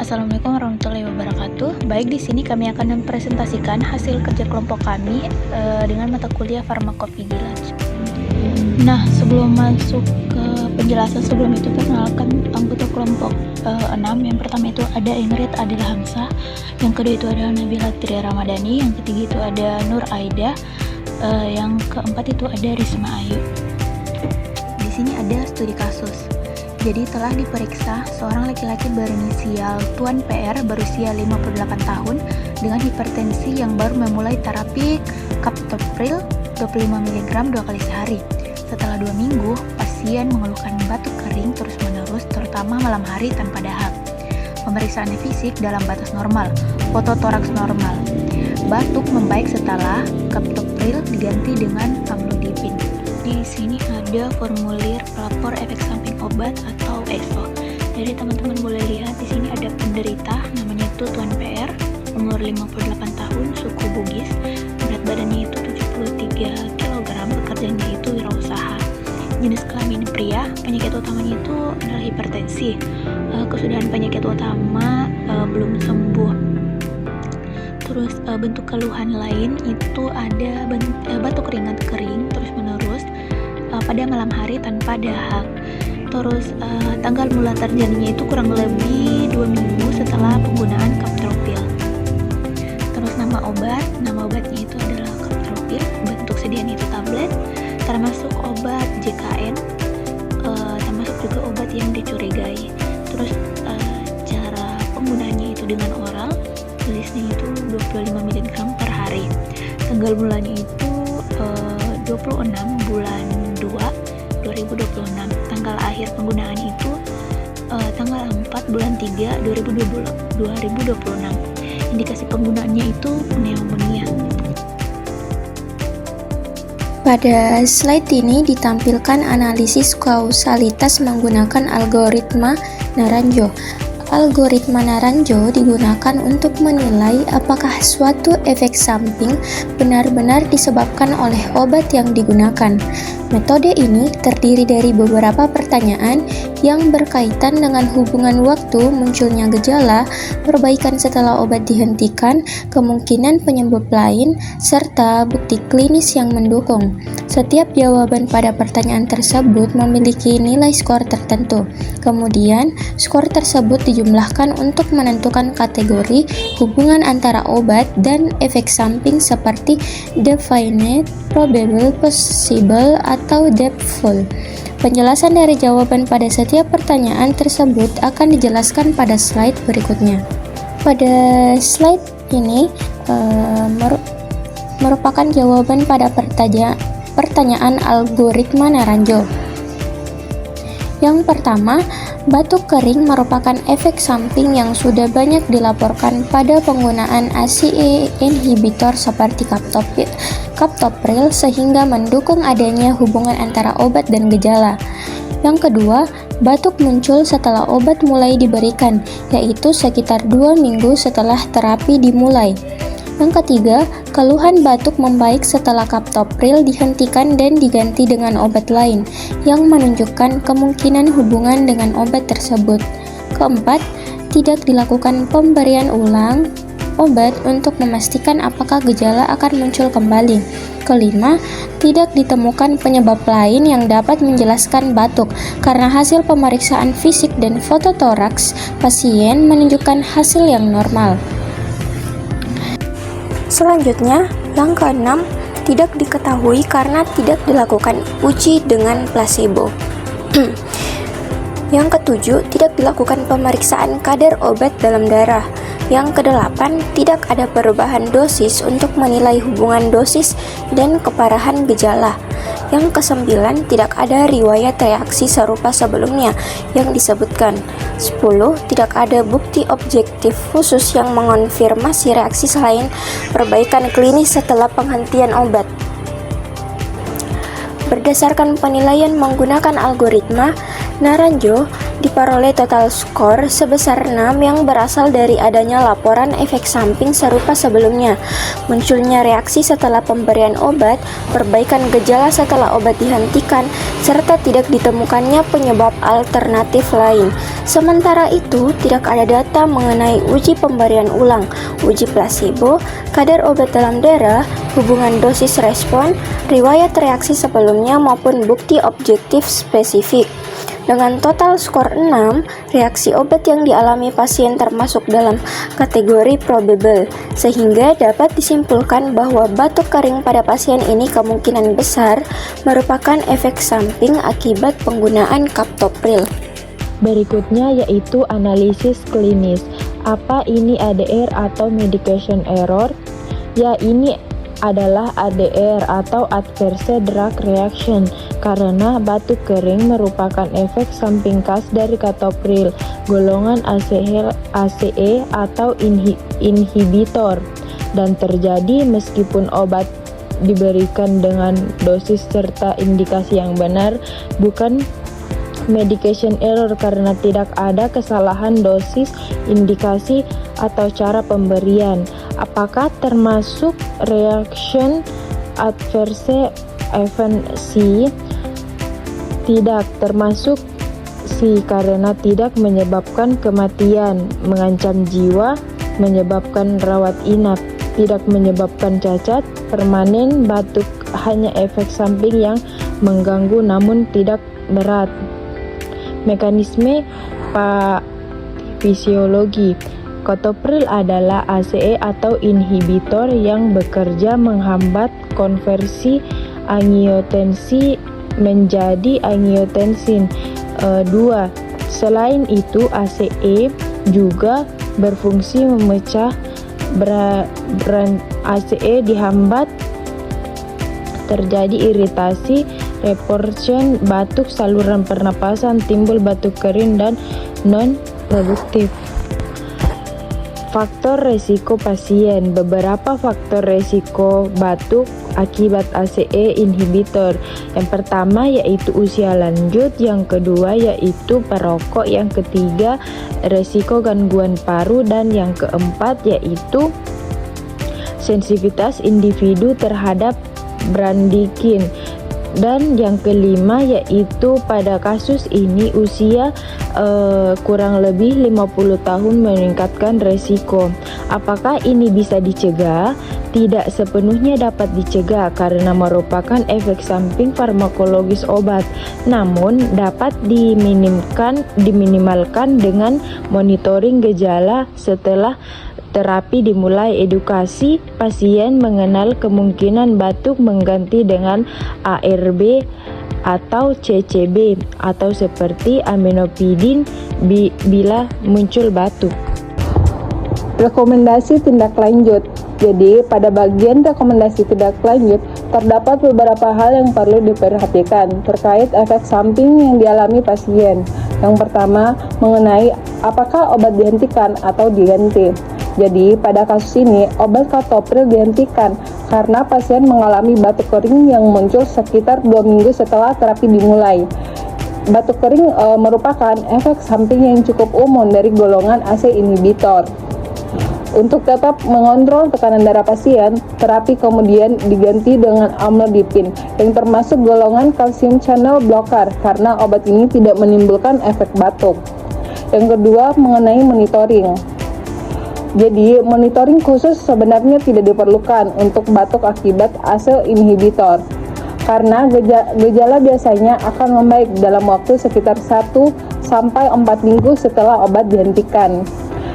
Assalamualaikum warahmatullahi wabarakatuh. Baik, di sini kami akan mempresentasikan hasil kerja kelompok kami dengan mata kuliah farmakovigilansi. Nah, sebelum masuk ke penjelasan sebelum itu, perkenalkan anggota kelompok 6. Yang pertama itu ada Ingrid Adila Hamzah, yang kedua itu ada Nabila Tri Ramadhani, yang ketiga itu ada Nur Aida, yang keempat itu ada Risma Ayu. Di sini ada studi kasus. Jadi telah diperiksa seorang laki-laki berinisial Tuan PR berusia 58 tahun dengan hipertensi yang baru memulai terapi captopril 25 mg 2 kali sehari. Setelah 2 minggu, pasien mengeluhkan batuk kering terus-menerus, terutama malam hari tanpa dahak. Pemeriksaan fisik dalam batas normal, foto toraks normal. Batuk membaik setelah captopril diganti dengan amlodipin. Di sini ada formulir pelapor efek samping obat atau EXO. Jadi teman-teman boleh lihat di sini ada penderita, namanya itu Tuan PR, umur 58 tahun, suku Bugis, berat badannya itu 73 kg, pekerjaannya itu wirausaha. Jenis kelamin pria, penyakit utamanya itu adalah hipertensi. Kesudahan penyakit utama belum sembuh. Terus bentuk keluhan lain itu ada batuk ringan kering terus-menerus pada malam hari tanpa dahak. Terus tanggal mula terjadinya itu kurang lebih 2 minggu setelah penggunaan captopril. Terus nama obatnya itu adalah captopril, bentuk sediaan itu tablet, termasuk obat JKN, termasuk juga obat yang dicurigai. Terus cara penggunaannya itu dengan oral, tulisnya itu 25 mg per hari. Tanggal bulannya itu 26 bulan 2 2026. Tanggal akhir penggunaan itu tanggal 4 bulan 3 2026. Indikasi penggunaannya itu pneumonia. Pada slide ini ditampilkan analisis kausalitas menggunakan algoritma Naranjo. Algoritma Naranjo digunakan untuk menilai apakah suatu efek samping benar-benar disebabkan oleh obat yang digunakan. Metode ini terdiri dari beberapa pertanyaan yang berkaitan dengan hubungan waktu munculnya gejala, perbaikan setelah obat dihentikan, kemungkinan penyebab lain, serta bukti klinis yang mendukung. Setiap jawaban pada pertanyaan tersebut memiliki nilai skor tertentu. Kemudian, skor tersebut dijumlahkan untuk menentukan kategori hubungan antara obat dan efek samping seperti definite, probable, possible, atau depthful. Penjelasan dari jawaban pada setiap pertanyaan tersebut akan dijelaskan pada slide berikutnya. Pada slide ini merupakan jawaban pada pertanyaan algoritma Naranjo. Yang pertama, batuk kering merupakan efek samping yang sudah banyak dilaporkan pada penggunaan ACE inhibitor seperti captopril sehingga mendukung adanya hubungan antara obat dan gejala. Yang kedua, batuk muncul setelah obat mulai diberikan, yaitu sekitar 2 minggu setelah terapi dimulai. Yang ketiga, keluhan batuk membaik setelah captopril dihentikan dan diganti dengan obat lain, yang menunjukkan kemungkinan hubungan dengan obat tersebut. Keempat, tidak dilakukan pemberian ulang obat untuk memastikan apakah gejala akan muncul kembali. Kelima, tidak ditemukan penyebab lain yang dapat menjelaskan batuk, karena hasil pemeriksaan fisik dan foto toraks pasien menunjukkan hasil yang normal. Selanjutnya, yang keenam, tidak diketahui karena tidak dilakukan uji dengan placebo. Yang ketujuh, tidak dilakukan pemeriksaan kadar obat dalam darah. Yang kedelapan, tidak ada perubahan dosis untuk menilai hubungan dosis dan keparahan gejala. Yang kesembilan, tidak ada riwayat reaksi serupa sebelumnya yang disebutkan. 10. Tidak ada bukti objektif khusus yang mengonfirmasi reaksi selain perbaikan klinis setelah penghentian obat. Berdasarkan penilaian menggunakan algoritma Naranjo, Diperoleh total skor sebesar 6 yang berasal dari adanya laporan efek samping serupa sebelumnya, munculnya reaksi setelah pemberian obat, perbaikan gejala setelah obat dihentikan, serta tidak ditemukannya penyebab alternatif lain. Sementara itu, tidak ada data mengenai uji pemberian ulang, uji plasebo, kadar obat dalam darah, hubungan dosis respon, riwayat reaksi sebelumnya maupun bukti objektif spesifik. Dengan total skor 6, reaksi obat yang dialami pasien termasuk dalam kategori probable, sehingga dapat disimpulkan bahwa batuk kering pada pasien ini kemungkinan besar merupakan efek samping akibat penggunaan captopril. Berikutnya yaitu analisis klinis. Apa ini ADR atau medication error? Ya, ini adalah ADR atau adverse drug reaction karena batuk kering merupakan efek samping khas dari captopril golongan ACE atau inhibitor dan terjadi meskipun obat diberikan dengan dosis serta indikasi yang benar, bukan medication error karena tidak ada kesalahan dosis, indikasi, atau cara pemberian. Apakah termasuk reaction adverse event C? Tidak termasuk C karena tidak menyebabkan kematian, mengancam jiwa, menyebabkan rawat inap, tidak menyebabkan cacat permanen, batuk hanya efek samping yang mengganggu namun tidak berat. Mekanisme fisiologi. Captopril adalah ACE atau inhibitor yang bekerja menghambat konversi angiotensin menjadi angiotensin 2. Selain itu, ACE juga berfungsi memecah ACE dihambat, terjadi iritasi, reportion, batuk saluran pernapasan, timbul batuk kering dan non-produktif. Faktor resiko pasien. Beberapa faktor resiko batuk akibat ACE inhibitor. Yang pertama yaitu usia lanjut, yang kedua yaitu perokok, yang ketiga resiko gangguan paru, dan yang keempat yaitu sensitivitas individu terhadap brandikin. Dan yang kelima yaitu pada kasus ini usia kurang lebih 50 tahun meningkatkan resiko. Apakah ini bisa dicegah? Tidak sepenuhnya dapat dicegah karena merupakan efek samping farmakologis obat, namun dapat diminimalkan dengan monitoring gejala setelah terapi dimulai. Edukasi pasien mengenal kemungkinan batuk mengganti dengan ARB atau CCB atau seperti aminopidin bila muncul batuk. Rekomendasi tindak lanjut. Jadi, pada bagian rekomendasi tindak lanjut, terdapat beberapa hal yang perlu diperhatikan terkait efek samping yang dialami pasien. Yang pertama, mengenai apakah obat dihentikan atau diganti. Jadi, pada kasus ini, obat captopril dihentikan karena pasien mengalami batuk kering yang muncul sekitar 2 minggu setelah terapi dimulai. Batuk kering merupakan efek samping yang cukup umum dari golongan ACE inhibitor. Untuk tetap mengontrol tekanan darah pasien, terapi kemudian diganti dengan amlodipin yang termasuk golongan calcium channel blocker karena obat ini tidak menimbulkan efek batuk. Yang kedua, mengenai monitoring. Jadi, monitoring khusus sebenarnya tidak diperlukan untuk batuk akibat ACE inhibitor karena gejala biasanya akan membaik dalam waktu sekitar 1-4 minggu setelah obat dihentikan.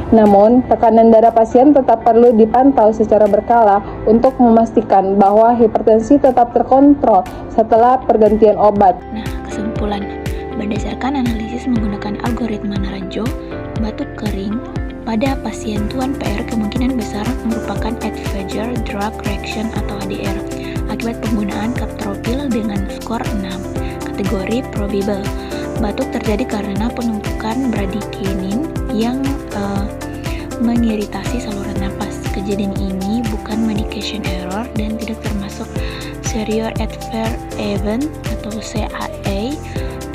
Namun, tekanan darah pasien tetap perlu dipantau secara berkala untuk memastikan bahwa hipertensi tetap terkontrol setelah pergantian obat. Nah, kesimpulan, berdasarkan analisis menggunakan algoritma Naranjo, batuk kering pada pasien Tuan PR kemungkinan besar merupakan adverse drug reaction atau ADR akibat penggunaan captopril dengan skor 6, kategori probable. Batuk terjadi karena penumpukan bradikinin yang mengiritasi saluran napas. Kejadian ini bukan medication error dan tidak termasuk serious adverse event atau CAE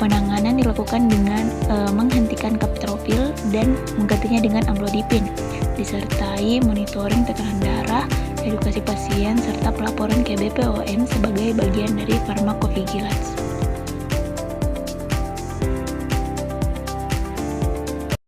Penanganan dilakukan dengan menghentikan kaptrofil dan menggantinya dengan amlodipin, disertai monitoring tekanan darah, edukasi pasien, serta pelaporan ke BPOM sebagai bagian dari farmakovigilans.